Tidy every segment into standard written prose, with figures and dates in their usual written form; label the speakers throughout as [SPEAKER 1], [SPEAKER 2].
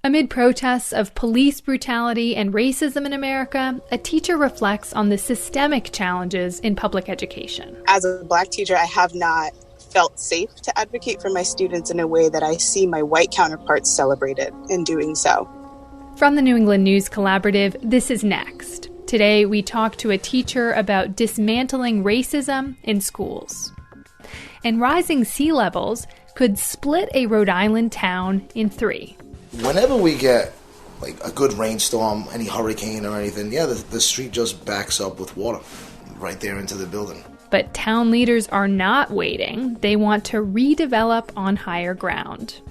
[SPEAKER 1] Amid protests of police brutality and racism in America, a teacher reflects on the systemic challenges in public education.
[SPEAKER 2] As a Black teacher, I have not felt safe to advocate for my students in a way that I see my white counterparts celebrated in doing so.
[SPEAKER 1] From the New England News Collaborative, this is Next. Today, we talk to a teacher about dismantling racism in schools. And rising sea levels could split a Rhode Island town in three.
[SPEAKER 3] Whenever we get like a good rainstorm, any hurricane or anything, the street just backs up with water right there into the building.
[SPEAKER 1] But town leaders are not waiting. They want to redevelop on higher ground.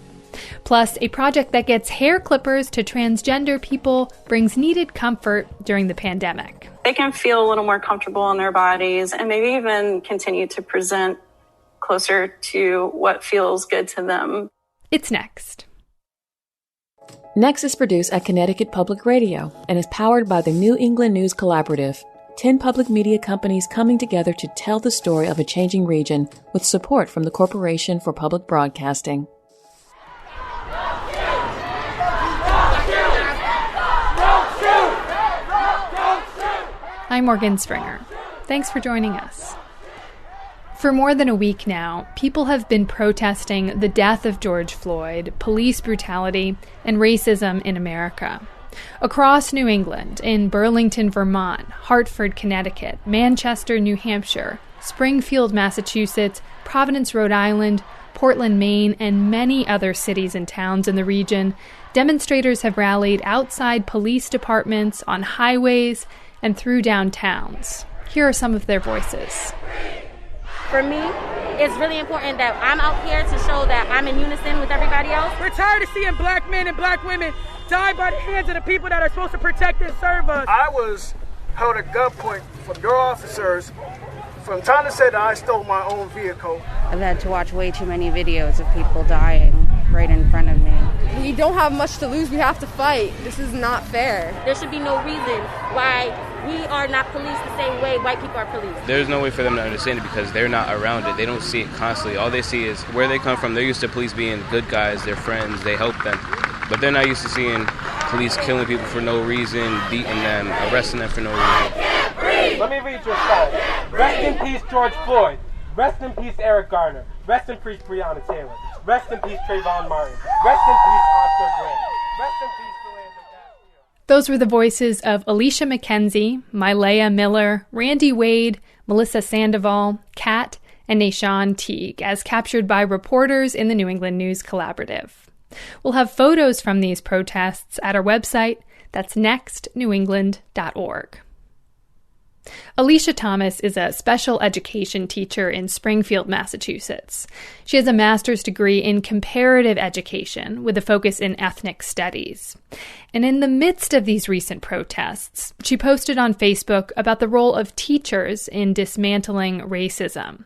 [SPEAKER 1] Plus, a project that gets hair clippers to transgender people brings needed comfort during the pandemic.
[SPEAKER 4] They can feel a little more comfortable in their bodies and maybe even continue to present closer to what feels good to them.
[SPEAKER 1] It's Next.
[SPEAKER 5] Next is produced at Connecticut Public Radio and is powered by the New England News Collaborative, 10 public media companies coming together to tell the story of a changing region with support from the Corporation for Public Broadcasting.
[SPEAKER 1] I'm Morgan Springer. Thanks for joining us. For more than a week now, people have been protesting the death of George Floyd, police brutality, and racism in America. Across New England, in Burlington, Vermont, Hartford, Connecticut, Manchester, New Hampshire, Springfield, Massachusetts, Providence, Rhode Island, Portland, Maine, and many other cities and towns in the region, demonstrators have rallied outside police departments, on highways, and through downtowns. Here are some of their voices.
[SPEAKER 6] For me, it's really important that I'm out here to show that I'm in unison with everybody else.
[SPEAKER 7] We're tired of seeing black men and black women die by the hands of the people that are supposed to protect and serve us.
[SPEAKER 8] I was held at gunpoint from your officers from trying to say that I stole my own vehicle.
[SPEAKER 9] I've had to watch way too many videos of people dying right in front of me.
[SPEAKER 10] We don't have much to lose. We have to fight. This is not fair.
[SPEAKER 6] There should be no reason why we are not policed the same way white people are policed.
[SPEAKER 11] There's no way for them to understand it because they're not around it. They don't see it constantly. All they see is where they come from. They're used to police being good guys, they're friends, they help them. But they're not used to seeing police killing people for no reason, beating them, arresting them for no reason.
[SPEAKER 7] Let me read your song. Rest in peace, George Floyd. Rest in peace, Eric Garner. Rest in peace, Breonna Taylor. Rest in peace, Trayvon Martin. Rest in peace, Oscar Grant. Rest in peace, Philando Castile.
[SPEAKER 1] Those were the voices of Alicia McKenzie, Mylea Miller, Randy Wade, Melissa Sandoval, Kat, and Nashawn Teague, as captured by reporters in the New England News Collaborative. We'll have photos from these protests at our website. That's nextnewengland.org. Alicia Thomas is a special education teacher in Springfield, Massachusetts. She has a master's degree in comparative education with a focus in ethnic studies. And in the midst of these recent protests, she posted on Facebook about the role of teachers in dismantling racism.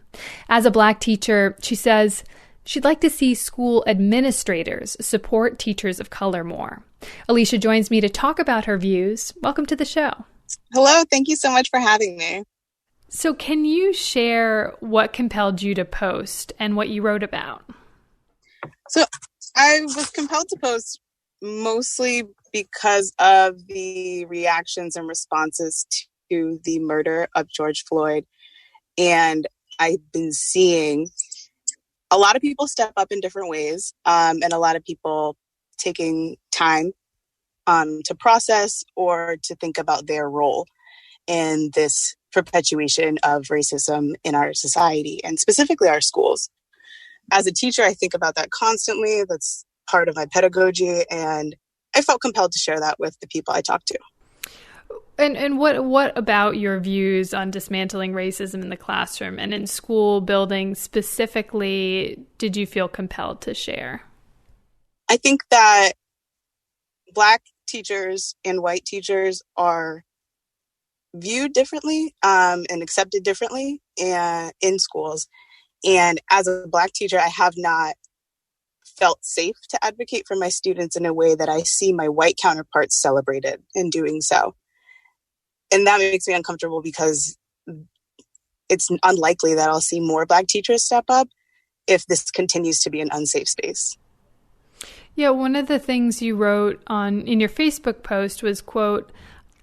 [SPEAKER 1] As a Black teacher, she says she'd like to see school administrators support teachers of color more. Alicia joins me to talk about her views. Welcome to the show.
[SPEAKER 2] Hello, thank you so much for having me.
[SPEAKER 1] So can you share what compelled you to post and what you wrote about?
[SPEAKER 2] So I was compelled to post mostly because of the reactions and responses to the murder of George Floyd. And I've been seeing a lot of people step up in different ways, and a lot of people taking time to process or to think about their role in this perpetuation of racism in our society and specifically our schools. As a teacher, I think about that constantly. That's part of my pedagogy, and I felt compelled to share that with the people I talk to.
[SPEAKER 1] And what about your views on dismantling racism in the classroom and in school buildings specifically did you feel compelled to share?
[SPEAKER 2] I think that Black teachers and white teachers are viewed differently and accepted differently in schools. And as a Black teacher, I have not felt safe to advocate for my students in a way that I see my white counterparts celebrated in doing so. And that makes me uncomfortable because it's unlikely that I'll see more Black teachers step up if this continues to be an unsafe space.
[SPEAKER 1] Yeah, one of the things you wrote in your Facebook post was, quote,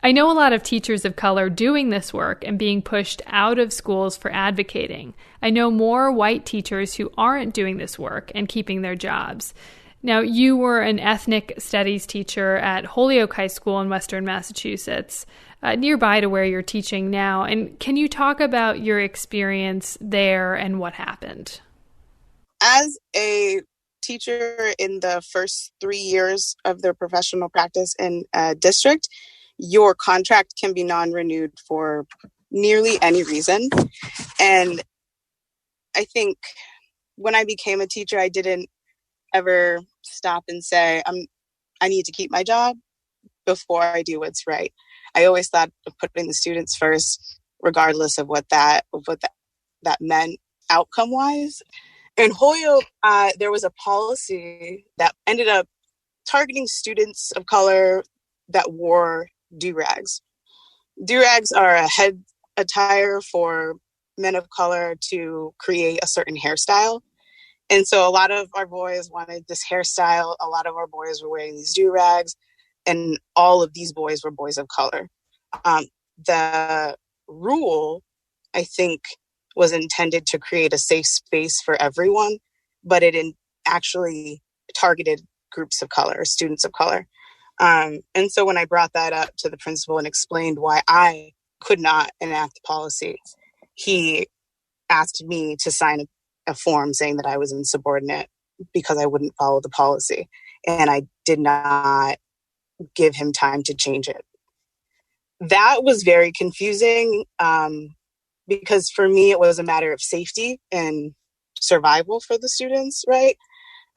[SPEAKER 1] "I know a lot of teachers of color doing this work and being pushed out of schools for advocating. I know more white teachers who aren't doing this work and keeping their jobs." Now, you were an ethnic studies teacher at Holyoke High School in Western Massachusetts, nearby to where you're teaching now. And can you talk about your experience there and what happened?
[SPEAKER 2] As a teacher in the first 3 years of their professional practice in a district, your contract can be non-renewed for nearly any reason. And I think when I became a teacher, I didn't ever stop and say, I need to keep my job before I do what's right. I always thought of putting the students first, regardless of what that meant outcome-wise. In Holyoke, there was a policy that ended up targeting students of color that wore do-rags. Do-rags are a head attire for men of color to create a certain hairstyle. And so a lot of our boys wanted this hairstyle. A lot of our boys were wearing these do-rags, and all of these boys were boys of color. The rule, I think, was intended to create a safe space for everyone, but it actually targeted groups of color, students of color. And so when I brought that up to the principal and explained why I could not enact the policy, he asked me to sign a form saying that I was insubordinate because I wouldn't follow the policy. And I did not give him time to change it. That was very confusing because for me, it was a matter of safety and survival for the students, right?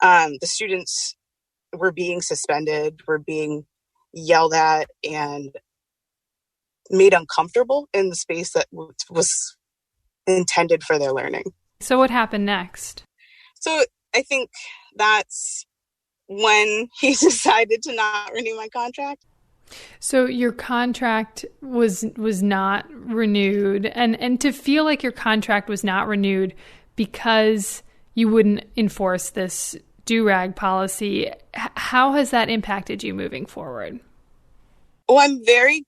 [SPEAKER 2] The students were being suspended, were being yelled at and made uncomfortable in the space that was intended for their learning.
[SPEAKER 1] So what happened next?
[SPEAKER 2] So I think that's when he decided to not renew my contract.
[SPEAKER 1] So your contract was not renewed, and to feel like your contract was not renewed because you wouldn't enforce this do-rag policy, how has that impacted you moving forward?
[SPEAKER 2] Oh, I'm very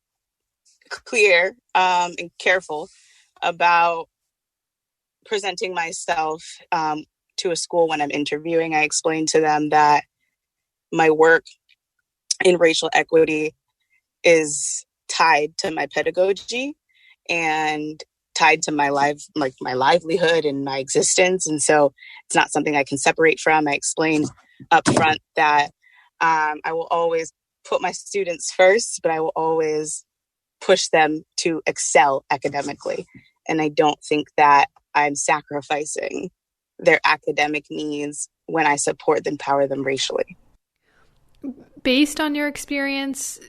[SPEAKER 2] clear and careful about presenting myself to a school when I'm interviewing. I explain to them that my work in racial equity is tied to my pedagogy and tied to my livelihood and my existence. And so it's not something I can separate from. I explain up front that I will always put my students first, but I will always push them to excel academically. And I don't think that I'm sacrificing their academic needs when I support and empower them racially.
[SPEAKER 1] Based on your experience,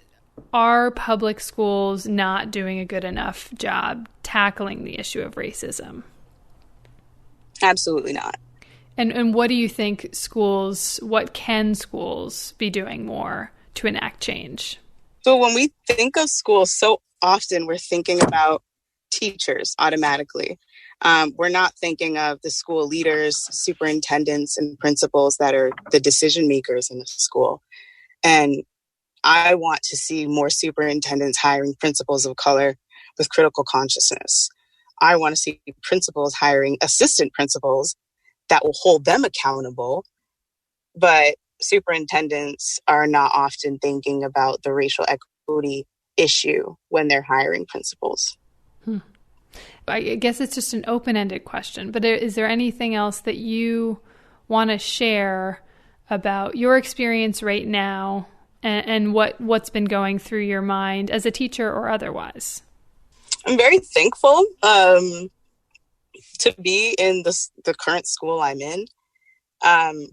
[SPEAKER 1] are public schools not doing a good enough job tackling the issue of racism?
[SPEAKER 2] Absolutely not.
[SPEAKER 1] And what do you think what can schools be doing more to enact change?
[SPEAKER 2] So when we think of schools, so often we're thinking about teachers automatically. We're not thinking of the school leaders, superintendents, and principals that are the decision makers in the school. And I want to see more superintendents hiring principals of color with critical consciousness. I want to see principals hiring assistant principals that will hold them accountable. But superintendents are not often thinking about the racial equity issue when they're hiring principals.
[SPEAKER 1] I guess it's just an open-ended question, but is there anything else that you want to share about your experience right now and what's been going through your mind as a teacher or otherwise?
[SPEAKER 2] I'm very thankful to be in the current school I'm in,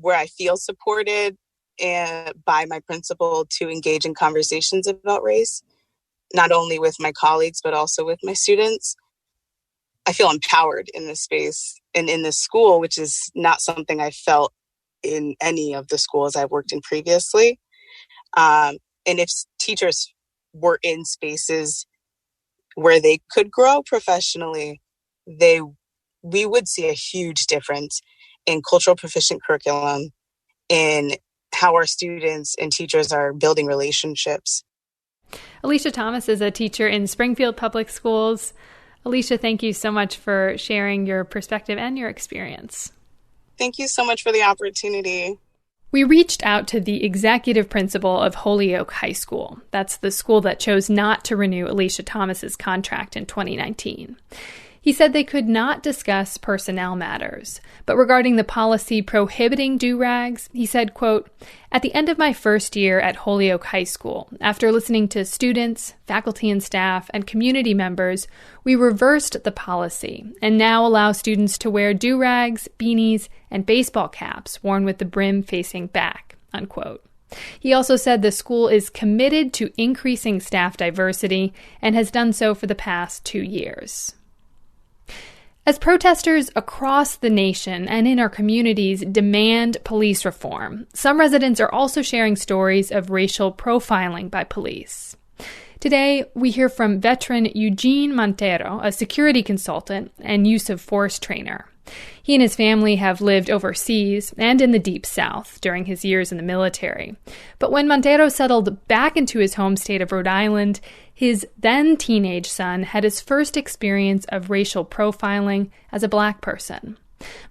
[SPEAKER 2] where I feel supported by my principal to engage in conversations about race, not only with my colleagues, but also with my students. I feel empowered in this space and in this school, which is not something I felt in any of the schools I've worked in previously. And if teachers were in spaces where they could grow professionally, we would see a huge difference in cultural proficient curriculum, in how our students and teachers are building relationships.
[SPEAKER 1] Alicia Thomas is a teacher in Springfield Public Schools. Alicia, thank you so much for sharing your perspective and your experience.
[SPEAKER 2] Thank you so much for the opportunity.
[SPEAKER 1] We reached out to the executive principal of Holyoke High School. That's the school that chose not to renew Alicia Thomas's contract in 2019. He said they could not discuss personnel matters. But regarding the policy prohibiting do-rags, he said, quote, "At the end of my first year at Holyoke High School, after listening to students, faculty and staff, and community members, we reversed the policy and now allow students to wear do-rags, beanies, and baseball caps worn with the brim facing back," unquote. He also said the school is committed to increasing staff diversity and has done so for the past 2 years. As protesters across the nation and in our communities demand police reform, some residents are also sharing stories of racial profiling by police. Today, we hear from veteran Eugene Montero, a security consultant and use of force trainer. He and his family have lived overseas and in the Deep South during his years in the military. But when Montero settled back into his home state of Rhode Island, his then teenage son had his first experience of racial profiling as a black person.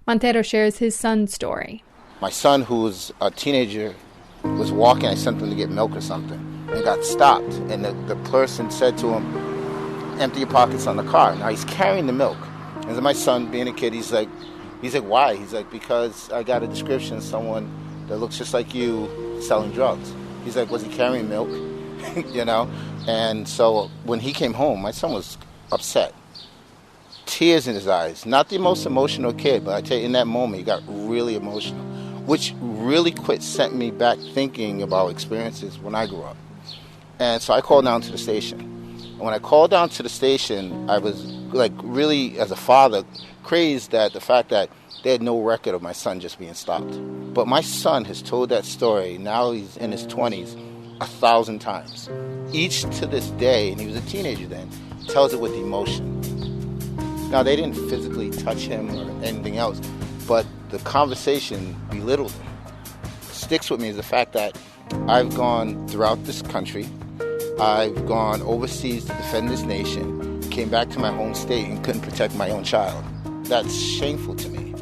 [SPEAKER 1] Montero shares his son's story.
[SPEAKER 12] My son, who was a teenager, was walking. I sent him to get milk or something, and got stopped. And the person said to him, "Empty your pockets on the car." Now he's carrying the milk. And then my son, being a kid, he's like, why? He's like, "Because I got a description of someone that looks just like you selling drugs." He's like, "Was he carrying milk?" You know? And so when he came home, my son was upset. Tears in his eyes. Not the most emotional kid, but I tell you, in that moment, he got really emotional, which really quick sent me back thinking about experiences when I grew up. And so I called down to the station. And when I called down to the station, I was like really, as a father, crazed at the fact that they had no record of my son just being stopped. But my son has told that story, now he's in his 20s, 1,000 times. Each to this day, and he was a teenager then, tells it with emotion. Now, they didn't physically touch him or anything else, but the conversation belittled him. Sticks with me is the fact that I've gone throughout this country, I've gone overseas to defend this nation, came back to my home state and couldn't protect my own child. That's shameful to me.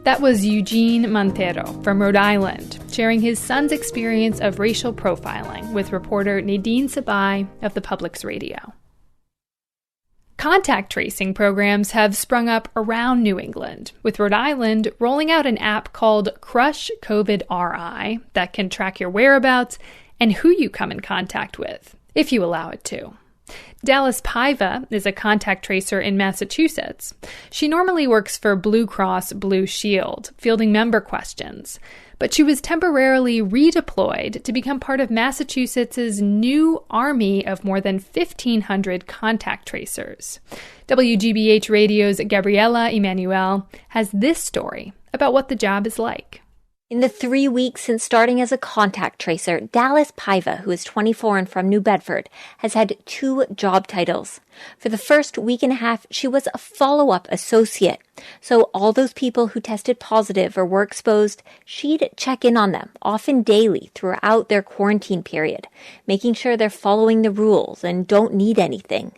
[SPEAKER 1] That was Eugene Montero from Rhode Island, sharing his son's experience of racial profiling with reporter Nadine Sabai of the Public's Radio. Contact tracing programs have sprung up around New England, with Rhode Island rolling out an app called Crush COVID RI that can track your whereabouts and who you come in contact with, if you allow it to. Dallas Paiva is a contact tracer in Massachusetts. She normally works for Blue Cross Blue Shield, fielding member questions, but she was temporarily redeployed to become part of Massachusetts' new army of more than 1,500 contact tracers. WGBH Radio's Gabriela Emanuel has this story about what the job is like.
[SPEAKER 13] In the 3 weeks since starting as a contact tracer, Dallas Paiva, who is 24 and from New Bedford, has had 2 job titles. For the first week and a half, she was a follow-up associate. So all those people who tested positive or were exposed, she'd check in on them, often daily, throughout their quarantine period, making sure they're following the rules and don't need anything.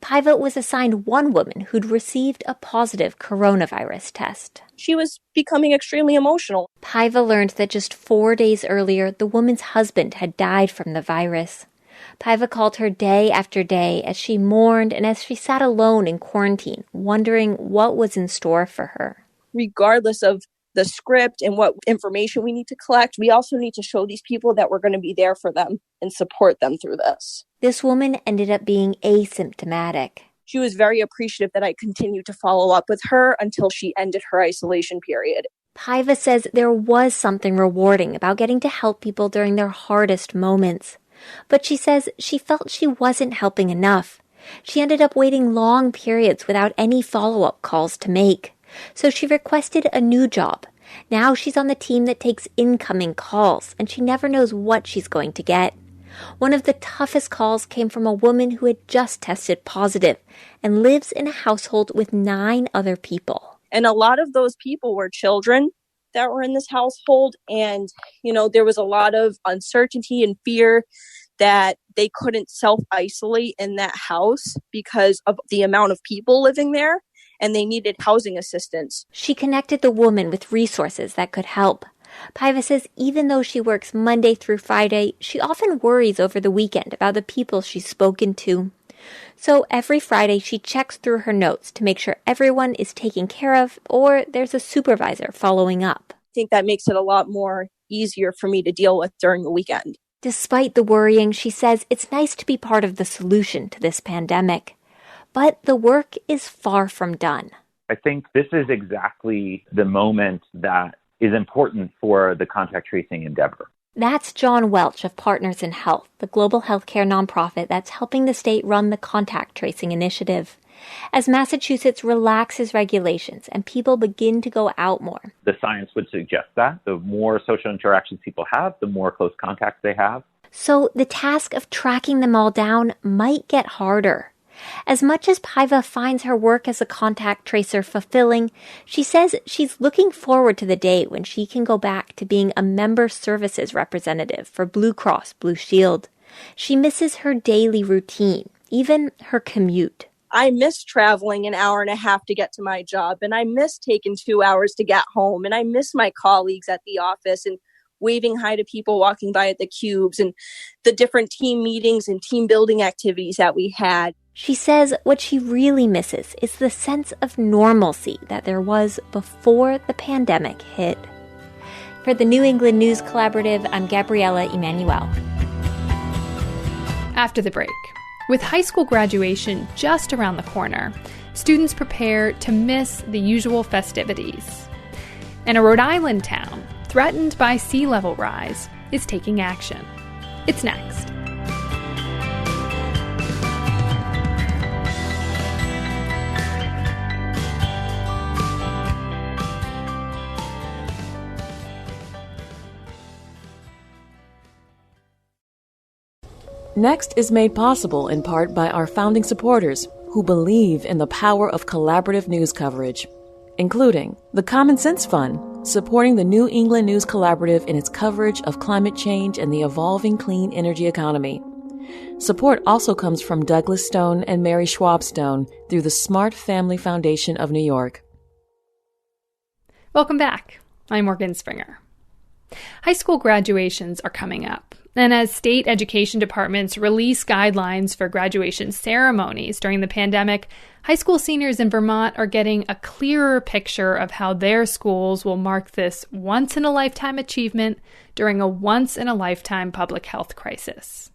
[SPEAKER 13] Paiva was assigned one woman who'd received a positive coronavirus test.
[SPEAKER 14] She was becoming extremely emotional.
[SPEAKER 13] Paiva learned that just 4 days earlier, the woman's husband had died from the virus. Paiva called her day after day as she mourned and as she sat alone in quarantine, wondering what was in store for her.
[SPEAKER 14] Regardless of the script and what information we need to collect, we also need to show these people that we're going to be there for them and support them through this.
[SPEAKER 13] This woman ended up being asymptomatic.
[SPEAKER 14] She was very appreciative that I continued to follow up with her until she ended her isolation period.
[SPEAKER 13] Paiva says there was something rewarding about getting to help people during their hardest moments. But she says she felt she wasn't helping enough. She ended up waiting long periods without any follow-up calls to make. So she requested a new job. Now she's on the team that takes incoming calls, and she never knows what she's going to get. One of the toughest calls came from a woman who had just tested positive and lives in a household with 9 other people.
[SPEAKER 14] And a lot of those people were children that were in this household. And, there was a lot of uncertainty and fear that they couldn't self-isolate in that house because of the amount of people living there, and they needed housing assistance.
[SPEAKER 13] She connected the woman with resources that could help. Paiva says even though she works Monday through Friday, she often worries over the weekend about the people she's spoken to. So every Friday, she checks through her notes to make sure everyone is taken care of or there's a supervisor following up.
[SPEAKER 14] I think that makes it a lot more easier for me to deal with during the weekend.
[SPEAKER 13] Despite the worrying, she says it's nice to be part of the solution to this pandemic. But the work is far from done.
[SPEAKER 15] I think this is exactly the moment that is important for the contact tracing endeavor.
[SPEAKER 13] That's John Welch of Partners in Health, the global healthcare nonprofit that's helping the state run the contact tracing initiative. As Massachusetts relaxes regulations and people begin to go out more.
[SPEAKER 15] The science would suggest that the more social interactions people have, the more close contacts they have.
[SPEAKER 13] So the task of tracking them all down might get harder. As much as Paiva finds her work as a contact tracer fulfilling, she says she's looking forward to the day when she can go back to being a member services representative for Blue Cross Blue Shield. She misses her daily routine, even her commute.
[SPEAKER 14] I miss traveling an hour and a half to get to my job, and I miss taking 2 hours to get home, and I miss my colleagues at the office and waving hi to people walking by at the cubes and the different team meetings and team building activities that we had.
[SPEAKER 13] She says what she really misses is the sense of normalcy that there was before the pandemic hit. For the New England News Collaborative, I'm Gabriella Emanuel.
[SPEAKER 1] After the break, with high school graduation just around the corner, students prepare to miss the usual festivities. And a Rhode Island town, threatened by sea level rise, is taking action. It's next.
[SPEAKER 5] Next is made possible in part by our founding supporters who believe in the power of collaborative news coverage, including the Common Sense Fund, supporting the New England News Collaborative in its coverage of climate change and the evolving clean energy economy. Support also comes from Douglas Stone and Mary Schwab Stone through the Smart Family Foundation of New York.
[SPEAKER 1] Welcome back. I'm Morgan Springer. High school graduations are coming up. And as state education departments release guidelines for graduation ceremonies during the pandemic, high school seniors in Vermont are getting a clearer picture of how their schools will mark this once-in-a-lifetime achievement during a once-in-a-lifetime public health crisis.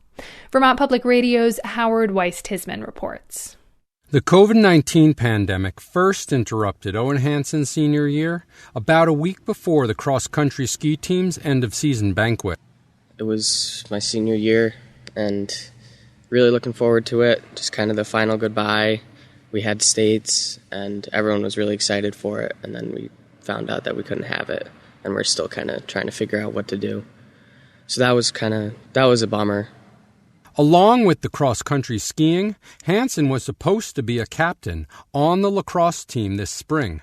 [SPEAKER 1] Vermont Public Radio's Howard Weiss-Tisman reports.
[SPEAKER 16] The COVID-19 pandemic first interrupted Owen Hanson's senior year about a week before the cross-country ski team's end-of-season banquet.
[SPEAKER 17] It was my senior year and really looking forward to it. Just kind of the final goodbye. We had states and everyone was really excited for it. And then we found out that we couldn't have it. And we're still kind of trying to figure out what to do. So that was a bummer.
[SPEAKER 16] Along with the cross-country skiing, Hanson was supposed to be a captain on the lacrosse team this spring.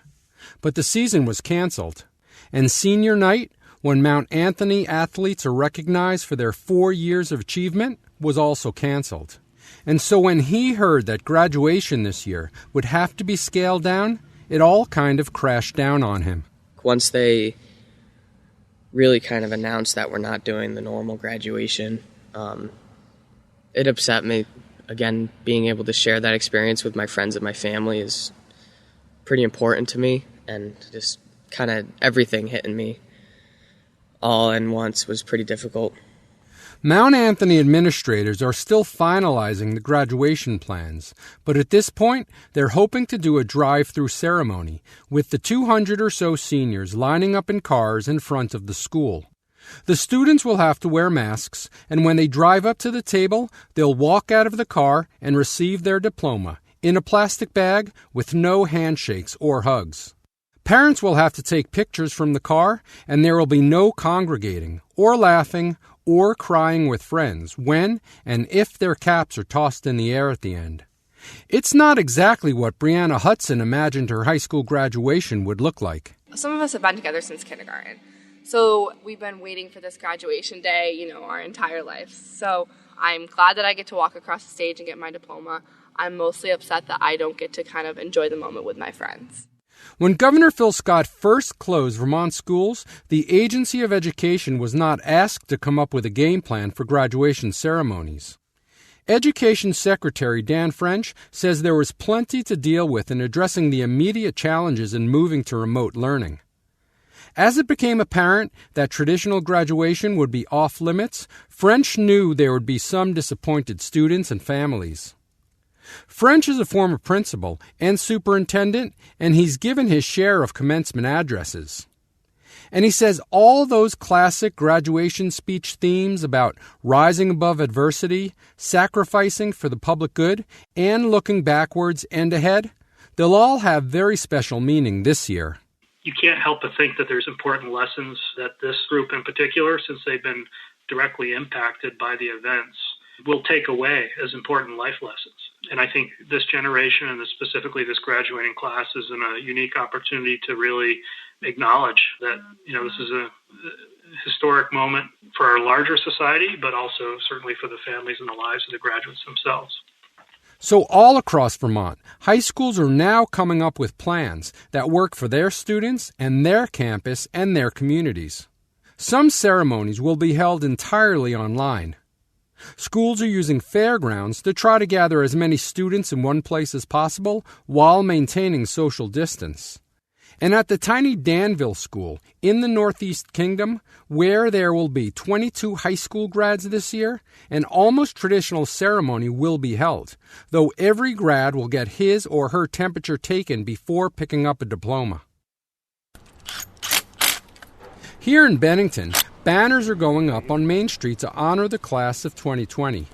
[SPEAKER 16] But the season was canceled. And senior night, when Mount Anthony athletes are recognized for their 4 years of achievement, was also canceled. And so when he heard that graduation this year would have to be scaled down, it all kind of crashed down on him.
[SPEAKER 17] Once they really kind of announced that we're not doing the normal graduation, it upset me. Again, being able to share that experience with my friends and my family is pretty important to me, and just kind of everything hitting me all in once was pretty difficult.
[SPEAKER 16] Mount Anthony administrators are still finalizing the graduation plans, but at this point, they're hoping to do a drive-through ceremony with the 200 or so seniors lining up in cars in front of the school. The students will have to wear masks, and when they drive up to the table, they'll walk out of the car and receive their diploma in a plastic bag with no handshakes or hugs. Parents will have to take pictures from the car, and there will be no congregating or laughing or crying with friends when and if their caps are tossed in the air at the end. It's not exactly what Brianna Hudson imagined her high school graduation would look like.
[SPEAKER 10] Some of us have been together since kindergarten. So we've been waiting for this graduation day, our entire lives. So I'm glad that I get to walk across the stage and get my diploma. I'm mostly upset that I don't get to kind of enjoy the moment with my friends.
[SPEAKER 16] When Governor Phil Scott first closed Vermont schools, the Agency of Education was not asked to come up with a game plan for graduation ceremonies. Education Secretary Dan French says there was plenty to deal with in addressing the immediate challenges in moving to remote learning. As it became apparent that traditional graduation would be off limits, French knew there would be some disappointed students and families. French is a former principal and superintendent, and he's given his share of commencement addresses. And he says all those classic graduation speech themes about rising above adversity, sacrificing for the public good, and looking backwards and ahead, they'll all have very special meaning this year.
[SPEAKER 18] You can't help but think that there's important lessons that this group in particular, since they've been directly impacted by the events, will take away as important life lessons. And I think this generation, and specifically this graduating class, is in a unique opportunity to really acknowledge that, this is a historic moment for our larger society, but also certainly for the families and the lives of the graduates themselves.
[SPEAKER 16] So all across Vermont, high schools are now coming up with plans that work for their students and their campus and their communities. Some ceremonies will be held entirely online. Schools are using fairgrounds to try to gather as many students in one place as possible while maintaining social distance. And at the tiny Danville School in the Northeast Kingdom, where there will be 22 high school grads this year, an almost traditional ceremony will be held, though every grad will get his or her temperature taken before picking up a diploma. Here in Bennington, banners are going up on Main Street to honor the class of 2020.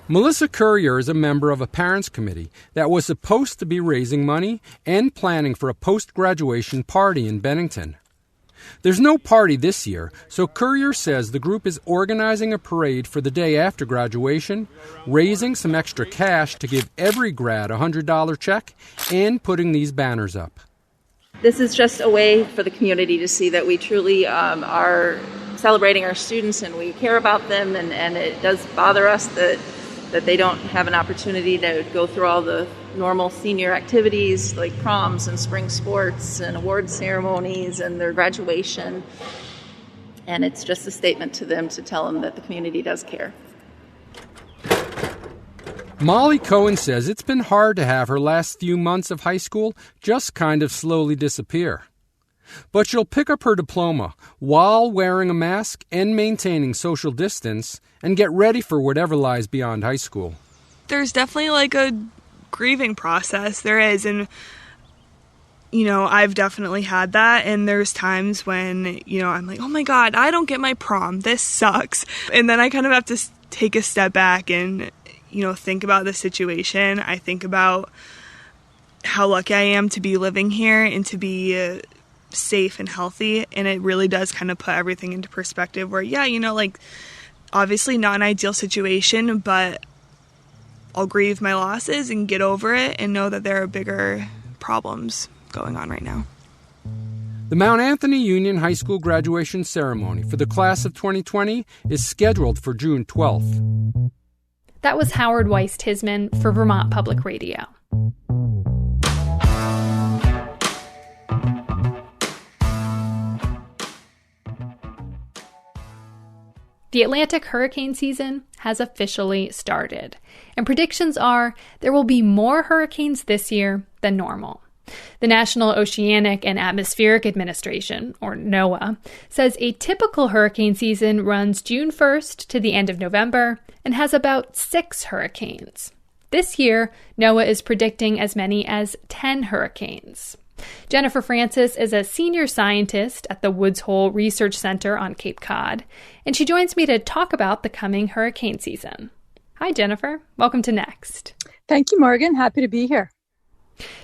[SPEAKER 16] Melissa Currier is a member of a parents' committee that was supposed to be raising money and planning for a post-graduation party in Bennington. There's no party this year, so Currier says the group is organizing a parade for the day after graduation, raising some extra cash to give every grad a $100 check, and putting these banners up.
[SPEAKER 19] This is just a way for the community to see that we truly are celebrating our students and we care about them, and it does bother us that they don't have an opportunity to go through all the normal senior activities like proms and spring sports and award ceremonies and their graduation. And it's just a statement to them to tell them that the community does care.
[SPEAKER 16] Molly Cohen says it's been hard to have her last few months of high school just kind of slowly disappear. But she'll pick up her diploma while wearing a mask and maintaining social distance and get ready for whatever lies beyond high school.
[SPEAKER 20] There's definitely like a grieving process. There is. And, I've definitely had that. And there's times when, I'm like, oh my God, I don't get my prom. This sucks. And then I kind of have to take a step back and, think about the situation. I think about how lucky I am to be living here and to be safe and healthy, and it really does kind of put everything into perspective where, obviously not an ideal situation, but I'll grieve my losses and get over it and know that there are bigger problems going on right now.
[SPEAKER 16] The Mount Anthony Union High School graduation ceremony for the class of 2020 is scheduled for June 12th.
[SPEAKER 1] That was Howard Weiss-Tisman for Vermont Public Radio. The Atlantic hurricane season has officially started, and predictions are there will be more hurricanes this year than normal. The National Oceanic and Atmospheric Administration, or NOAA, says a typical hurricane season runs June 1st to the end of November and has about 6 hurricanes. This year, NOAA is predicting as many as 10 hurricanes. Jennifer Francis is a senior scientist at the Woods Hole Research Center on Cape Cod, and she joins me to talk about the coming hurricane season. Hi, Jennifer. Welcome to Next.
[SPEAKER 21] Thank you, Morgan. Happy to be here.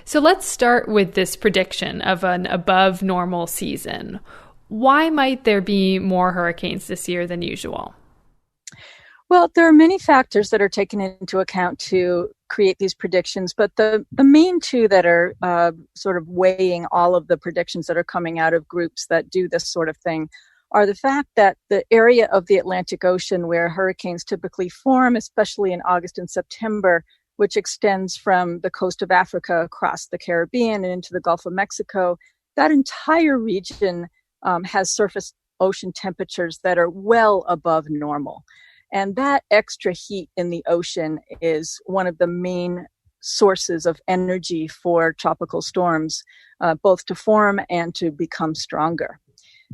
[SPEAKER 1] So let's start with this prediction of an above normal season. Why might there be more hurricanes this year than usual?
[SPEAKER 21] Well, there are many factors that are taken into account to create these predictions, but the main two that are sort of weighing all of the predictions that are coming out of groups that do this sort of thing are the fact that the area of the Atlantic Ocean where hurricanes typically form, especially in August and September, which extends from the coast of Africa across the Caribbean and into the Gulf of Mexico, that entire region has surface ocean temperatures that are well above normal. And that extra heat in the ocean is one of the main sources of energy for tropical storms, both to form and to become stronger.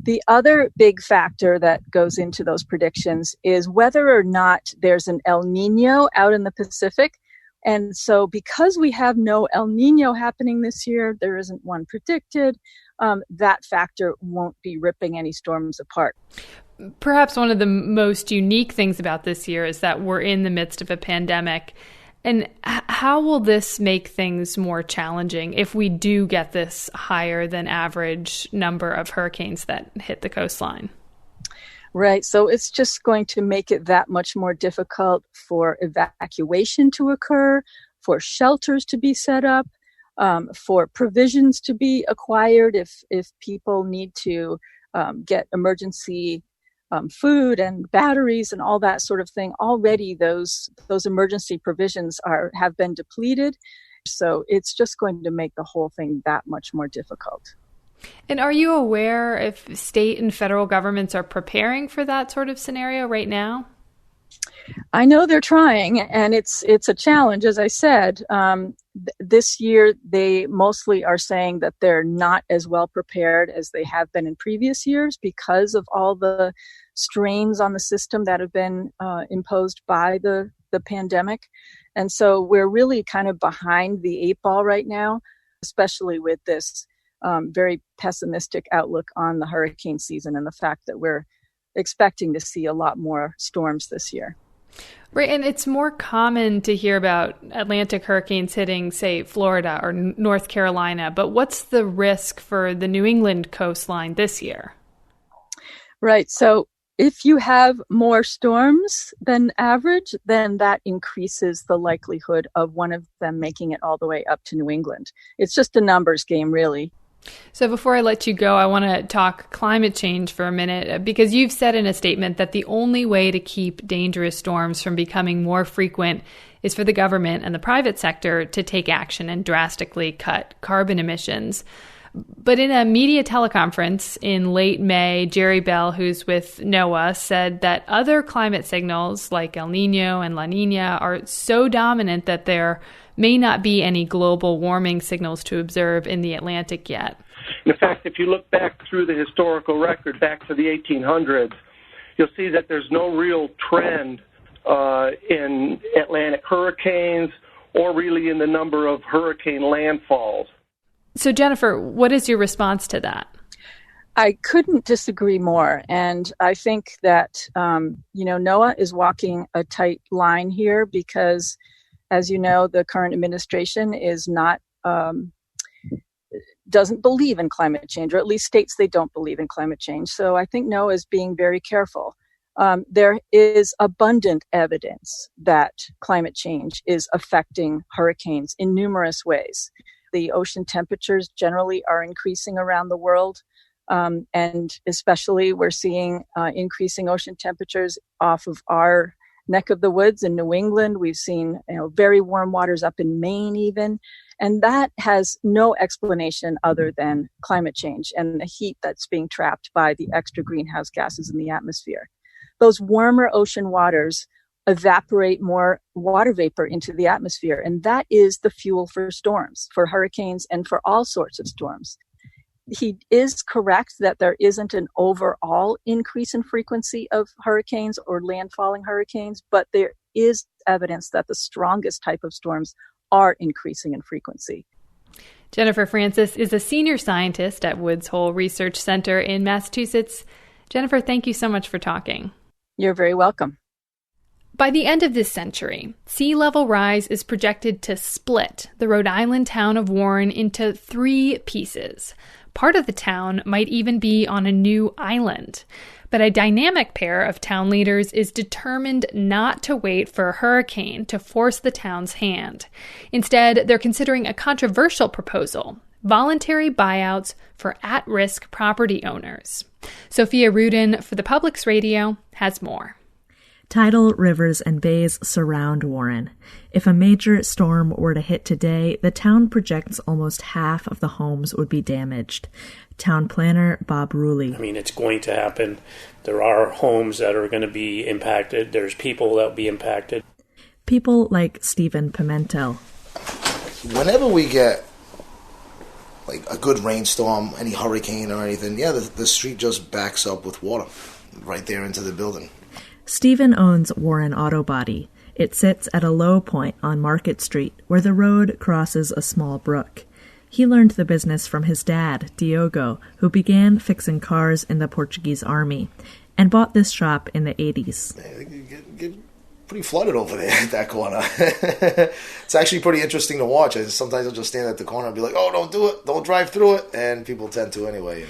[SPEAKER 21] The other big factor that goes into those predictions is whether or not there's an El Nino out in the Pacific. And so because we have no El Nino happening this year, there isn't one predicted, that factor won't be ripping any storms apart.
[SPEAKER 1] Perhaps one of the most unique things about this year is that we're in the midst of a pandemic. And how will this make things more challenging if we do get this higher than average number of hurricanes that hit the coastline?
[SPEAKER 21] Right. So it's just going to make it that much more difficult for evacuation to occur, for shelters to be set up, for provisions to be acquired if people need to get emergency food and batteries and all that sort of thing. Already those emergency provisions have been depleted. So it's just going to make the whole thing that much more difficult.
[SPEAKER 1] And are you aware if state and federal governments are preparing for that sort of scenario right now?
[SPEAKER 21] I know they're trying, and it's a challenge, as I said. This year, they mostly are saying that they're not as well prepared as they have been in previous years because of all the strains on the system that have been imposed by the pandemic. And so we're really kind of behind the eight ball right now, especially with this very pessimistic outlook on the hurricane season and the fact that we're expecting to see a lot more storms this year.
[SPEAKER 1] Right, and it's more common to hear about Atlantic hurricanes hitting, say, Florida or North Carolina, but what's the risk for the New England coastline this year?
[SPEAKER 21] Right, so if you have more storms than average, then that increases the likelihood of one of them making it all the way up to New England. It's just a numbers game, really.
[SPEAKER 1] So before I let you go, I want to talk climate change for a minute, because you've said in a statement that the only way to keep dangerous storms from becoming more frequent is for the government and the private sector to take action and drastically cut carbon emissions. But in a media teleconference in late May, Jerry Bell, who's with NOAA, said that other climate signals like El Nino and La Nina are so dominant that there may not be any global warming signals to observe in the Atlantic yet.
[SPEAKER 3] In fact, if you look back through the historical record, back to the 1800s, you'll see that there's no real trend in Atlantic hurricanes or really in the number of hurricane landfalls.
[SPEAKER 1] So, Jennifer, what is your response to that?
[SPEAKER 21] I couldn't disagree more. And I think that, NOAA is walking a tight line here because, as you know, the current administration is not, doesn't believe in climate change, or at least states they don't believe in climate change. So I think NOAA is being very careful. There is abundant evidence that climate change is affecting hurricanes in numerous ways. The ocean temperatures generally are increasing around the world. And especially we're seeing increasing ocean temperatures off of our neck of the woods in New England. We've seen very warm waters up in Maine even. And that has no explanation other than climate change and the heat that's being trapped by the extra greenhouse gases in the atmosphere. Those warmer ocean waters evaporate more water vapor into the atmosphere. And that is the fuel for storms, for hurricanes, and for all sorts of storms. He is correct that there isn't an overall increase in frequency of hurricanes or landfalling hurricanes, but there is evidence that the strongest type of storms are increasing in frequency.
[SPEAKER 1] Jennifer Francis is a senior scientist at Woods Hole Research Center in Massachusetts. Jennifer, thank you so much for talking.
[SPEAKER 21] You're very welcome.
[SPEAKER 1] By the end of this century, sea level rise is projected to split the Rhode Island town of Warren into 3 pieces. Part of the town might even be on a new island. But a dynamic pair of town leaders is determined not to wait for a hurricane to force the town's hand. Instead, they're considering a controversial proposal: voluntary buyouts for at-risk property owners. Sophia Rudin for the Public's Radio has more.
[SPEAKER 4] Tidal rivers and bays surround Warren. If a major storm were to hit today, the town projects almost half of the homes would be damaged. Town planner Bob Ruley.
[SPEAKER 22] I mean, it's going to happen. There are homes that are going to be impacted. There's people that will be impacted.
[SPEAKER 4] People like Stephen Pimentel.
[SPEAKER 23] Whenever we get like a good rainstorm, any hurricane or anything, the street just backs up with water right there into the building.
[SPEAKER 4] Stephen owns Warren Auto Body. It sits at a low point on Market Street, where the road crosses a small brook. He learned the business from his dad, Diogo, who began fixing cars in the Portuguese army, and bought this shop in the 80s.
[SPEAKER 23] Get pretty flooded over there at that corner. It's actually pretty interesting to watch. Sometimes I'll just stand at the corner and be like, oh, don't do it, don't drive through it, and people tend to anyway.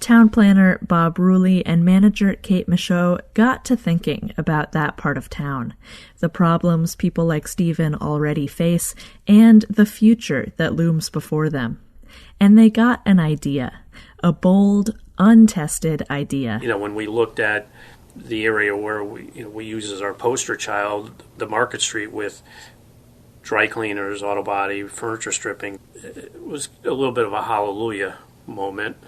[SPEAKER 4] Town planner Bob Ruley and manager Kate Michaud got to thinking about that part of town, the problems people like Stephen already face, and the future that looms before them. And they got an idea, a bold, untested idea.
[SPEAKER 22] You know, when we looked at the area where we use as our poster child, the Market Street with dry cleaners, auto body, furniture stripping, it was a little bit of a hallelujah moment.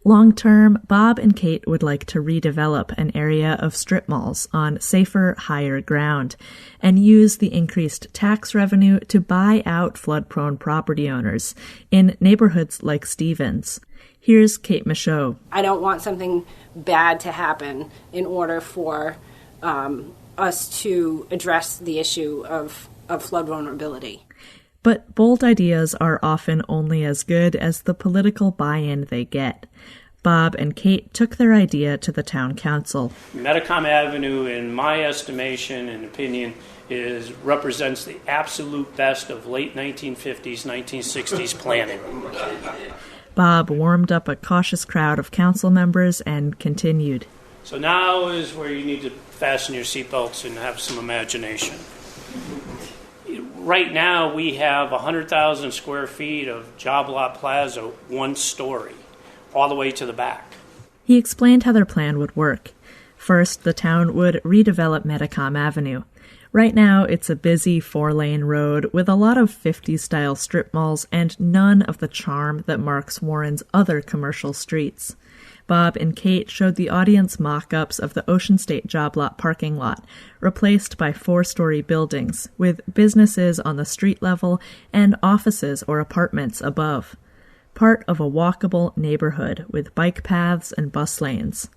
[SPEAKER 4] Long-term, Bob and Kate would like to redevelop an area of strip malls on safer, higher ground and use the increased tax revenue to buy out flood-prone property owners in neighborhoods like Stevens. Here's Kate Michaud.
[SPEAKER 24] I don't want something bad to happen in order for us to address the issue of flood vulnerability.
[SPEAKER 4] But bold ideas are often only as good as the political buy-in they get. Bob and Kate took their idea to the town council.
[SPEAKER 22] Metacom Avenue, in my estimation and opinion, represents the absolute best of late 1950s, 1960s planning.
[SPEAKER 4] Bob warmed up a cautious crowd of council members and continued.
[SPEAKER 22] So now is where you need to fasten your seatbelts and have some imagination. Right now, we have 100,000 square feet of Job Lot Plaza, one story, all the way to the back.
[SPEAKER 4] He explained how their plan would work. First, the town would redevelop Metacom Avenue. Right now, it's a busy 4-lane road with a lot of 50s-style strip malls and none of the charm that marks Warren's other commercial streets. Bob and Kate showed the audience mock-ups of the Ocean State Job Lot parking lot, replaced by 4-story buildings, with businesses on the street level and offices or apartments above. Part of a walkable neighborhood with bike paths and bus lanes.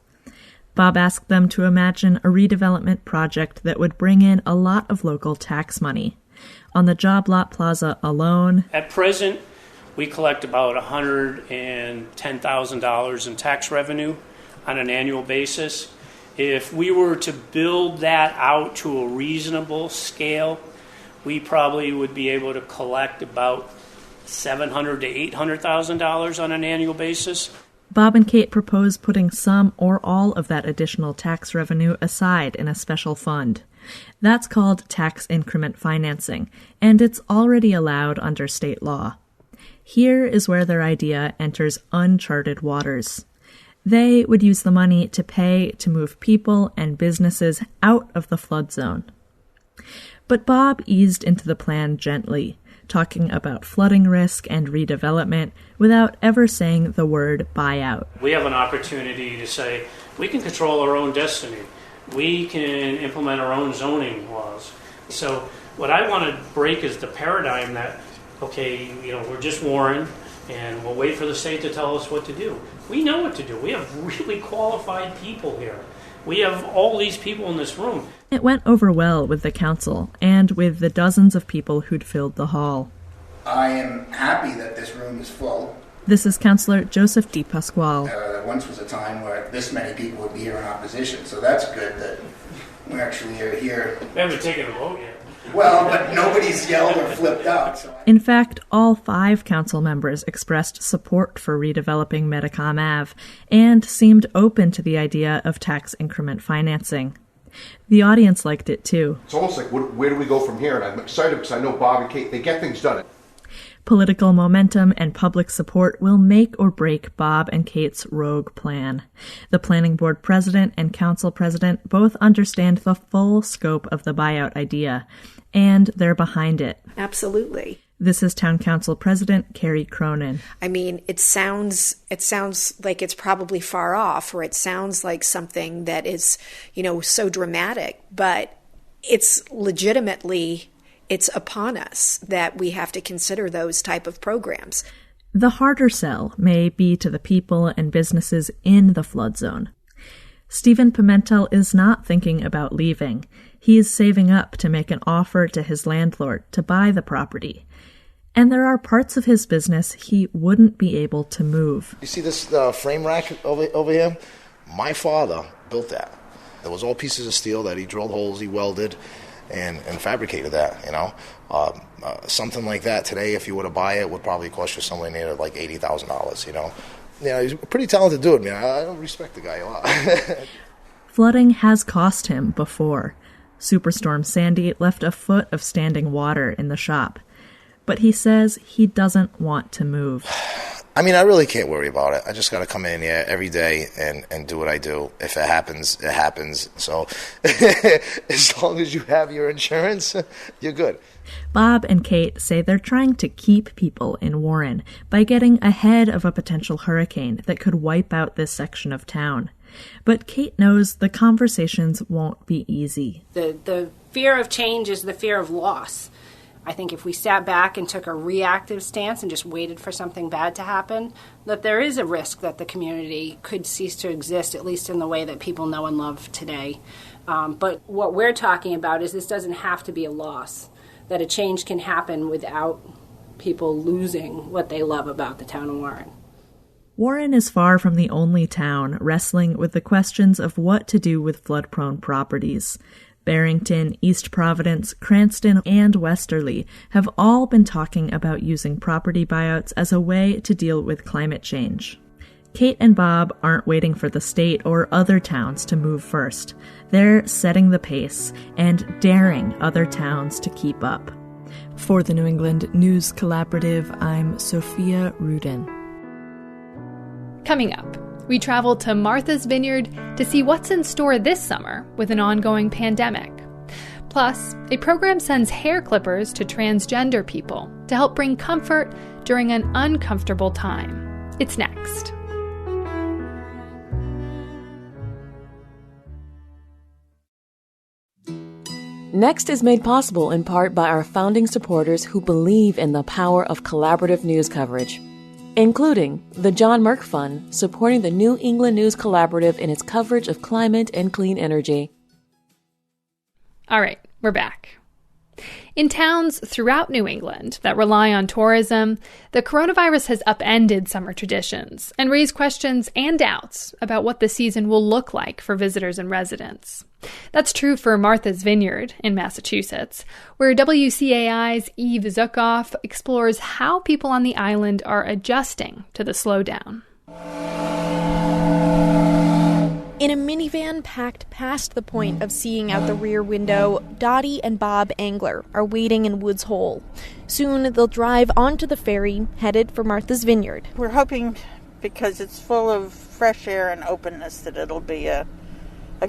[SPEAKER 4] Bob asked them to imagine a redevelopment project that would bring in a lot of local tax money. On the Job Lot Plaza alone,
[SPEAKER 22] at present, we collect about $110,000 in tax revenue on an annual basis. If we were to build that out to a reasonable scale, we probably would be able to collect about $700,000 to $800,000 on an annual basis.
[SPEAKER 4] Bob and Kate propose putting some or all of that additional tax revenue aside in a special fund. That's called tax increment financing, and it's already allowed under state law. Here is where their idea enters uncharted waters. They would use the money to pay to move people and businesses out of the flood zone. But Bob eased into the plan gently, talking about flooding risk and redevelopment without ever saying the word buyout.
[SPEAKER 22] We have an opportunity to say, we can control our own destiny. We can implement our own zoning laws. So what I want to break is the paradigm that, okay, we're just Warren, and we'll wait for the state to tell us what to do. We know what to do. We have really qualified people here. We have all these people in this room.
[SPEAKER 4] It went over well with the council and with the dozens of people who'd filled the hall.
[SPEAKER 23] I am happy that this room is full.
[SPEAKER 4] This is Councillor Joseph Di Pasquale.
[SPEAKER 23] There once was a time where this many people would be here in opposition, so that's good that we actually are here.
[SPEAKER 22] We haven't taken a vote yet.
[SPEAKER 23] Well, but nobody's yelled or flipped out. So.
[SPEAKER 4] In fact, all 5 council members expressed support for redeveloping Metacom Ave and seemed open to the idea of tax increment financing. The audience liked it too.
[SPEAKER 6] It's almost like, where do we go from here? And I'm excited because I know Bob and Kate, they get things done.
[SPEAKER 4] Political momentum and public support will make or break Bob and Kate's rogue plan. The planning board president and council president both understand the full scope of the buyout idea, and they're behind it.
[SPEAKER 8] Absolutely.
[SPEAKER 4] This is Town Council President Carrie Cronin.
[SPEAKER 8] I mean, it sounds like it's probably far off, or it sounds like something that is, so dramatic, but it's legitimately, it's upon us that we have to consider those type of programs.
[SPEAKER 4] The harder sell may be to the people and businesses in the flood zone. Stephen Pimentel is not thinking about leaving. He is saving up to make an offer to his landlord to buy the property. And there are parts of his business he wouldn't be able to move.
[SPEAKER 23] You see this frame rack over here? My father built that. There was all pieces of steel that he drilled holes, he welded, and fabricated that, something like that today, if you were to buy it, would probably cost you somewhere near like $80,000, Yeah, he's a pretty talented dude, man. I respect the guy a lot.
[SPEAKER 4] Flooding has cost him before. Superstorm Sandy left a foot of standing water in the shop. But he says he doesn't want to move.
[SPEAKER 23] I mean, I really can't worry about it. I just got to come in here every day and do what I do. If it happens, it happens. So as long as you have your insurance, you're good.
[SPEAKER 4] Bob and Kate say they're trying to keep people in Warren by getting ahead of a potential hurricane that could wipe out this section of town. But Kate knows the conversations won't be easy.
[SPEAKER 24] The fear of change is the fear of loss. I think if we sat back and took a reactive stance and just waited for something bad to happen, that there is a risk that the community could cease to exist, at least in the way that people know and love today. But what we're talking about is this doesn't have to be a loss, that a change can happen without people losing what they love about the town of Warren.
[SPEAKER 4] Warren is far from the only town wrestling with the questions of what to do with flood-prone properties. Barrington, East Providence, Cranston, and Westerly have all been talking about using property buyouts as a way to deal with climate change. Kate and Bob aren't waiting for the state or other towns to move first. They're setting the pace and daring other towns to keep up. For the New England News Collaborative, I'm Sophia Rudin.
[SPEAKER 1] Coming up, we travel to Martha's Vineyard to see what's in store this summer with an ongoing pandemic. Plus, a program sends hair clippers to transgender people to help bring comfort during an uncomfortable time. It's next.
[SPEAKER 5] Next is made possible in part by our founding supporters who believe in the power of collaborative news coverage, including the John Merck Fund, supporting the New England News Collaborative in its coverage of climate and clean energy.
[SPEAKER 1] All right, we're back. In towns throughout New England that rely on tourism, the coronavirus has upended summer traditions and raised questions and doubts about what the season will look like for visitors and residents. That's true for Martha's Vineyard in Massachusetts, where WCAI's Eve Zukoff explores how people on the island are adjusting to the slowdown.
[SPEAKER 9] In a minivan packed past the point of seeing out the rear window, Dottie and Bob Angler are waiting in Woods Hole. Soon they'll drive onto the ferry, headed for Martha's Vineyard.
[SPEAKER 11] We're hoping, because it's full of fresh air and openness, that it'll be a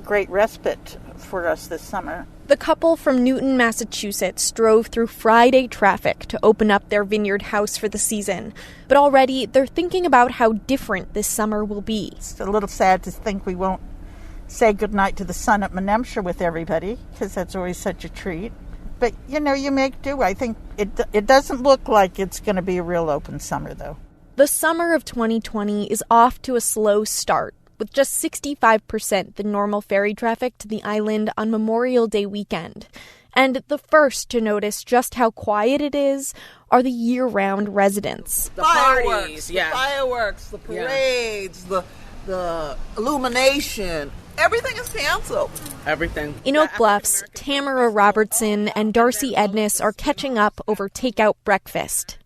[SPEAKER 11] great respite for us this summer.
[SPEAKER 9] The couple from Newton, Massachusetts drove through Friday traffic to open up their vineyard house for the season. But already they're thinking about how different this summer will be.
[SPEAKER 11] It's a little sad to think we won't say goodnight to the sun at Menemsha with everybody, because that's always such a treat. But, you make do. I think it doesn't look like it's going to be a real open summer, though.
[SPEAKER 9] The summer of 2020 is off to a slow start, with just 65% the normal ferry traffic to the island on Memorial Day weekend. And the first to notice just how quiet it is are the year-round residents.
[SPEAKER 25] The fireworks, the parades, the illumination.
[SPEAKER 2] Everything is canceled.
[SPEAKER 7] Everything.
[SPEAKER 9] In Oak Bluffs, Tamara Robertson and Darcy Edness are catching up over takeout breakfast.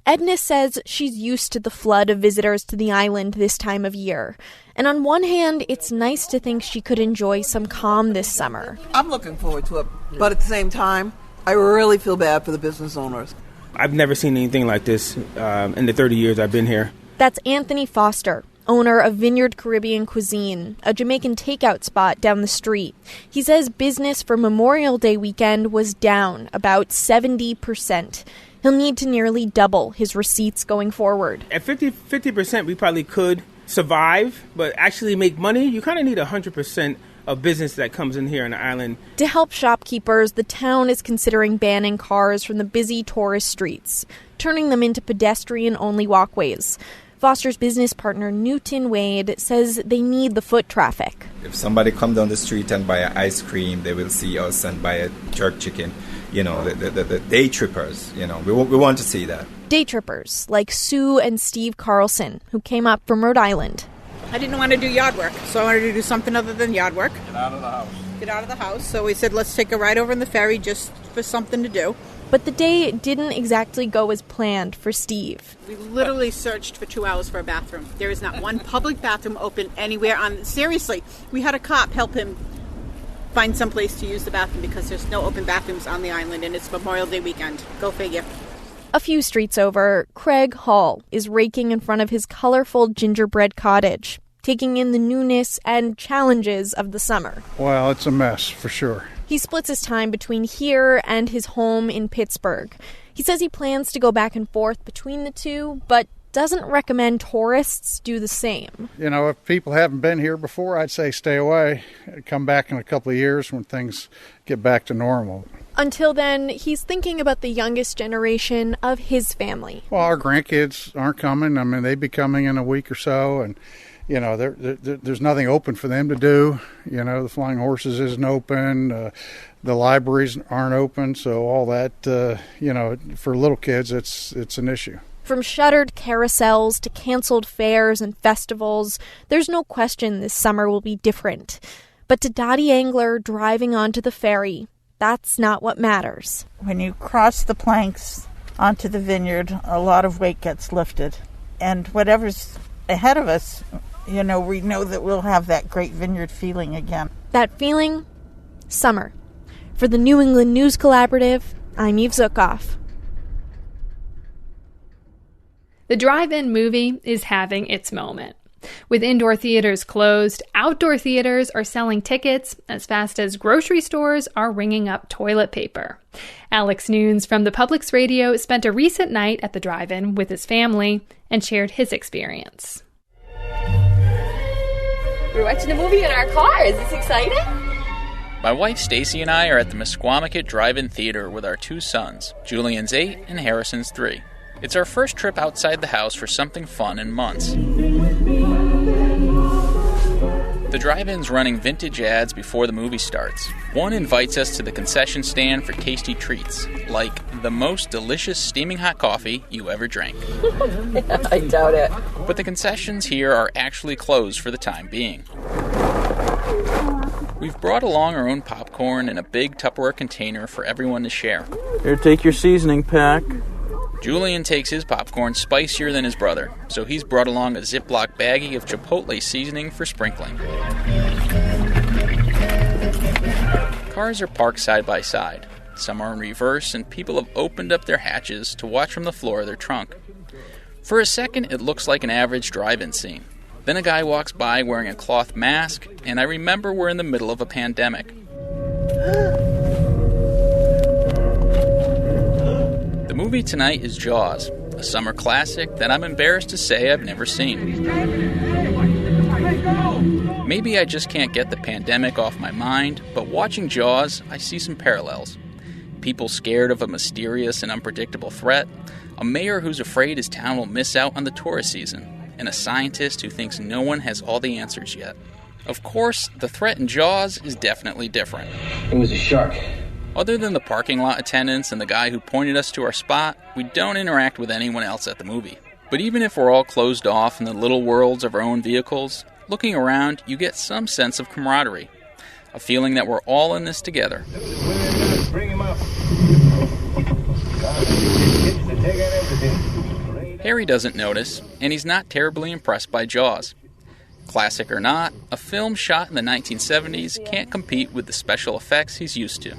[SPEAKER 9] Edness says she's used to the flood of visitors to the island this time of year. And on one hand, it's nice to think she could enjoy some calm this summer.
[SPEAKER 2] I'm looking forward to it. But at the same time, I really feel bad for the business owners.
[SPEAKER 7] I've never seen anything like this in the 30 years I've been here.
[SPEAKER 9] That's Anthony Foster, owner of Vineyard Caribbean Cuisine, a Jamaican takeout spot down the street. He says business for Memorial Day weekend was down about 70%. He'll need to nearly double his receipts going forward.
[SPEAKER 7] At 50%, we probably could survive, but actually make money, you kind of need 100% of business that comes in here on the island.
[SPEAKER 9] To help shopkeepers, the town is considering banning cars from the busy tourist streets, turning them into pedestrian-only walkways. Foster's business partner, Newton Wade, says they need the foot traffic.
[SPEAKER 12] If somebody come down the street and buy an ice cream, they will see us and buy a jerk chicken. You know, the day trippers, you know, we want to see that.
[SPEAKER 9] Day trippers like Sue and Steve Carlson, who came up from Rhode Island.
[SPEAKER 15] I didn't want to do yard work, so I wanted to do something other than yard work.
[SPEAKER 12] Get out of the house.
[SPEAKER 15] Get out of the house. So we said, let's take a ride over in the ferry just for something to do.
[SPEAKER 9] But the day didn't exactly go as planned for Steve.
[SPEAKER 15] We literally searched for 2 hours for a bathroom. There is not one public bathroom open anywhere on... Seriously, we had a cop help him find some place to use the bathroom because there's no open bathrooms on the island and it's Memorial Day weekend. Go figure.
[SPEAKER 9] A few streets over, Craig Hall is raking in front of his colorful gingerbread cottage, taking in the newness and challenges of the summer.
[SPEAKER 25] Well, it's a mess, for sure.
[SPEAKER 9] He splits his time between here and his home in Pittsburgh. He says he plans to go back and forth between the two, but doesn't recommend tourists do the same.
[SPEAKER 25] You know, if people haven't been here before, I'd say stay away. Come back in a couple of years when things get back to normal.
[SPEAKER 9] Until then, he's thinking about the youngest generation of his family.
[SPEAKER 25] Well, our grandkids aren't coming. I mean, they'd be coming in a week or so, and you know, there's nothing open for them to do. You know, the Flying Horses isn't open. The libraries aren't open. So all that, you know, for little kids, it's an issue.
[SPEAKER 9] From shuttered carousels to canceled fairs and festivals, there's no question this summer will be different. But to Dottie Angler driving onto the ferry, that's not what matters.
[SPEAKER 11] When you cross the planks onto the vineyard, a lot of weight gets lifted. And whatever's ahead of us, you know, we know that we'll have that great vineyard feeling again.
[SPEAKER 9] That feeling? Summer. For the New England News Collaborative, I'm Eve Zukoff.
[SPEAKER 1] The drive-in movie is having its moment. With indoor theaters closed, outdoor theaters are selling tickets as fast as grocery stores are ringing up toilet paper. Alex Nunes from the Publix Radio spent a recent night at the drive-in with his family and shared his experience.
[SPEAKER 26] We're watching a movie in our car. Is this exciting?
[SPEAKER 27] My wife Stacy and I are at the Misquamicut Drive-In Theater with our 2 sons. Julian's 8 and Harrison's 3. It's our first trip outside the house for something fun in months. The drive-in's running vintage ads before the movie starts. One invites us to the concession stand for tasty treats, like the most delicious steaming hot coffee you ever drank.
[SPEAKER 26] I doubt it.
[SPEAKER 27] But the concessions here are actually closed for the time being. We've brought along our own popcorn in a big Tupperware container for everyone to share.
[SPEAKER 7] Here, take your seasoning pack.
[SPEAKER 27] Julian takes his popcorn spicier than his brother, so he's brought along a Ziploc baggie of Chipotle seasoning for sprinkling. Cars are parked side by side. Some are in reverse, and people have opened up their hatches to watch from the floor of their trunk. For a second, it looks like an average drive-in scene. Then a guy walks by wearing a cloth mask, and I remember we're in the middle of a pandemic. The movie tonight is Jaws, a summer classic that I'm embarrassed to say I've never seen. Maybe I just can't get the pandemic off my mind, but watching Jaws, I see some parallels. People scared of a mysterious and unpredictable threat, a mayor who's afraid his town will miss out on the tourist season, and a scientist who thinks no one has all the answers yet. Of course, the threat in Jaws is definitely different.
[SPEAKER 28] It was a shark.
[SPEAKER 27] Other than the parking lot attendants and the guy who pointed us to our spot, we don't interact with anyone else at the movie. But even if we're all closed off in the little worlds of our own vehicles, looking around, you get some sense of camaraderie, a feeling that we're all in this together.
[SPEAKER 10] Bring him up.
[SPEAKER 27] Harry doesn't notice, and he's not terribly impressed by Jaws. Classic or not, a film shot in the 1970s can't compete with the special effects he's used to.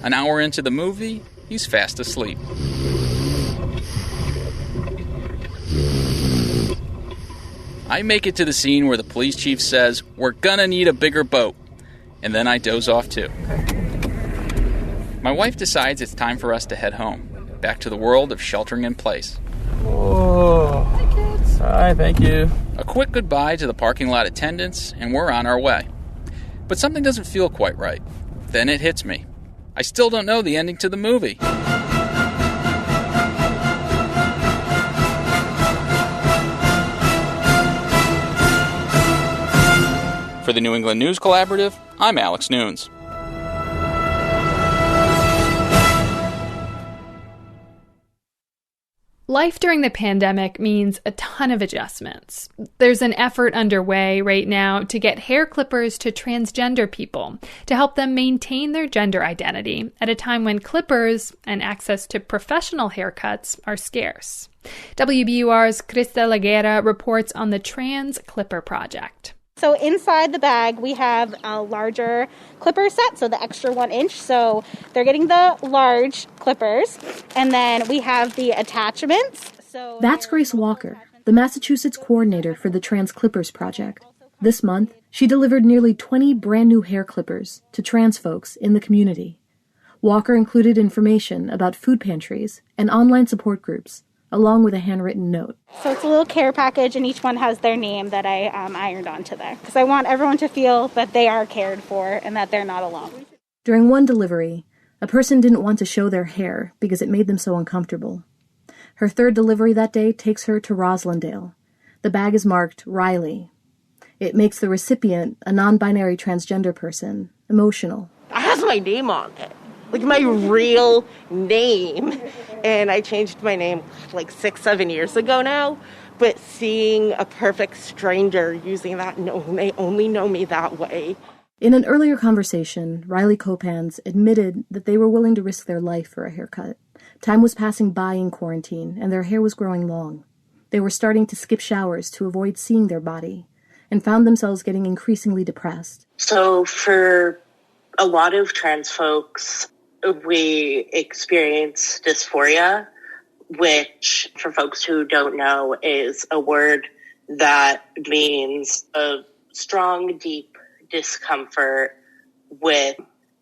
[SPEAKER 27] An hour into the movie, he's fast asleep. I make it to the scene where the police chief says, "We're gonna need a bigger boat," and then I doze off too. My wife decides it's time for us to head home, back to the world of sheltering in place. Oh. Hi, kids. Hi, thank you. A quick goodbye to the parking lot attendants, and we're on our way. But something doesn't feel quite right. Then it hits me. I still don't know the ending to the movie. For the New England News Collaborative, I'm Alex Nunes.
[SPEAKER 1] Life during the pandemic means a ton of adjustments. There's an effort underway right now to get hair clippers to transgender people to help them maintain their gender identity at a time when clippers and access to professional haircuts are scarce. WBUR's Krista Laguera reports on the Trans Clipper Project.
[SPEAKER 13] So inside the bag, we have a larger clipper set, so the extra 1 inch. So they're getting the large clippers. And then we have the attachments.
[SPEAKER 14] That's Grace Walker, the Massachusetts coordinator for the Trans Clippers Project. This month, she delivered nearly 20 brand new hair clippers to trans folks in the community. Walker included information about food pantries and online support groups, along with a handwritten note.
[SPEAKER 13] So it's a little care package, and each one has their name that I ironed onto there. Because I want everyone to feel that they are cared for and that they're not alone.
[SPEAKER 14] During one delivery, a person didn't want to show their hair because it made them so uncomfortable. Her third delivery that day takes her to Roslindale. The bag is marked Riley. It makes the recipient, a non-binary transgender person, emotional.
[SPEAKER 17] It has my name on it. Like my real name. And I changed my name like 6-7 years ago now. But seeing a perfect stranger using that, no, they only know me that way.
[SPEAKER 14] In an earlier conversation, Riley Copans admitted that they were willing to risk their life for a haircut. Time was passing by in quarantine, and their hair was growing long. They were starting to skip showers to avoid seeing their body, and found themselves getting increasingly depressed.
[SPEAKER 18] So for a lot of trans folks, we experience dysphoria, which, for folks who don't know, is a word that means a strong, deep discomfort with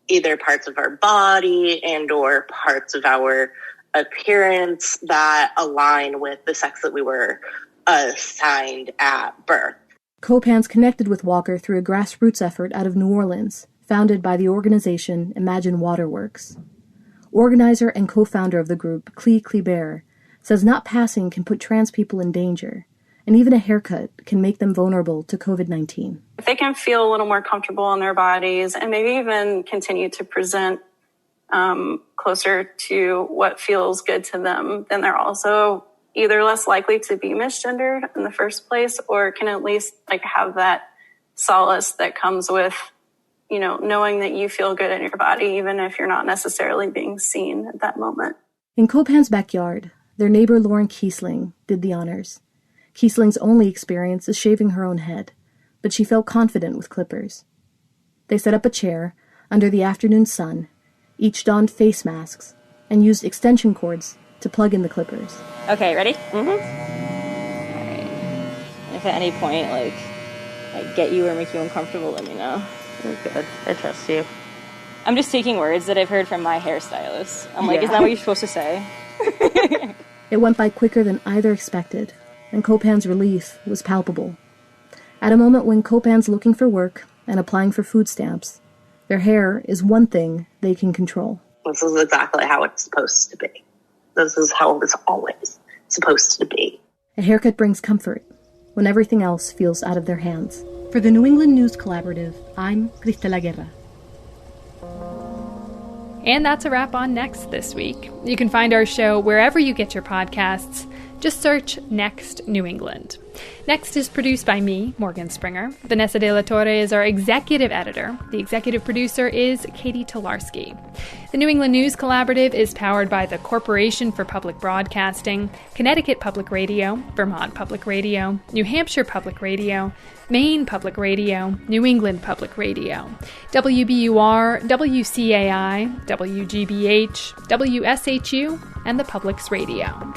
[SPEAKER 18] either parts of our body and or parts of our appearance that align with the sex that we were assigned at birth.
[SPEAKER 14] Copans connected with Walker through a grassroots effort out of New Orleans, founded by the organization Imagine Waterworks. Organizer and co-founder of the group, Clee Kleber, says not passing can put trans people in danger, and even a haircut can make them vulnerable to COVID-19.
[SPEAKER 19] If they can feel a little more comfortable in their bodies and maybe even continue to present closer to what feels good to them, then they're also either less likely to be misgendered in the first place, or can at least have that solace that comes with, knowing that you feel good in your body, even if you're not necessarily being seen at that moment.
[SPEAKER 14] In Copan's backyard, their neighbor Lauren Kiesling did the honors. Kiesling's only experience is shaving her own head, but she felt confident with clippers. They set up a chair under the afternoon sun, each donned face masks, and used extension cords to plug in the clippers.
[SPEAKER 20] Okay, ready? Mm-hmm. All right. If at any point, I get you or make you uncomfortable, let me know.
[SPEAKER 17] You're good. I trust you.
[SPEAKER 20] I'm just taking words that I've heard from my hairstylist. I'm like, Is that what you're supposed to say?
[SPEAKER 14] It went by quicker than either expected, and Copan's relief was palpable. At a moment when Copan's looking for work and applying for food stamps, their hair is one thing they can control.
[SPEAKER 18] This is exactly how it's supposed to be. This is how it's always supposed to be.
[SPEAKER 14] A haircut brings comfort when everything else feels out of their hands. For the New England News Collaborative, I'm Krista Laguera.
[SPEAKER 1] And that's a wrap on Next this week. You can find our show wherever you get your podcasts. Just search Next New England. Next is produced by me, Morgan Springer. Vanessa De La Torre is our executive editor. The executive producer is Katie Tolarski. The New England News Collaborative is powered by the Corporation for Public Broadcasting, Connecticut Public Radio, Vermont Public Radio, New Hampshire Public Radio, Maine Public Radio, New England Public Radio, WBUR, WCAI, WGBH, WSHU, and the Public's Radio.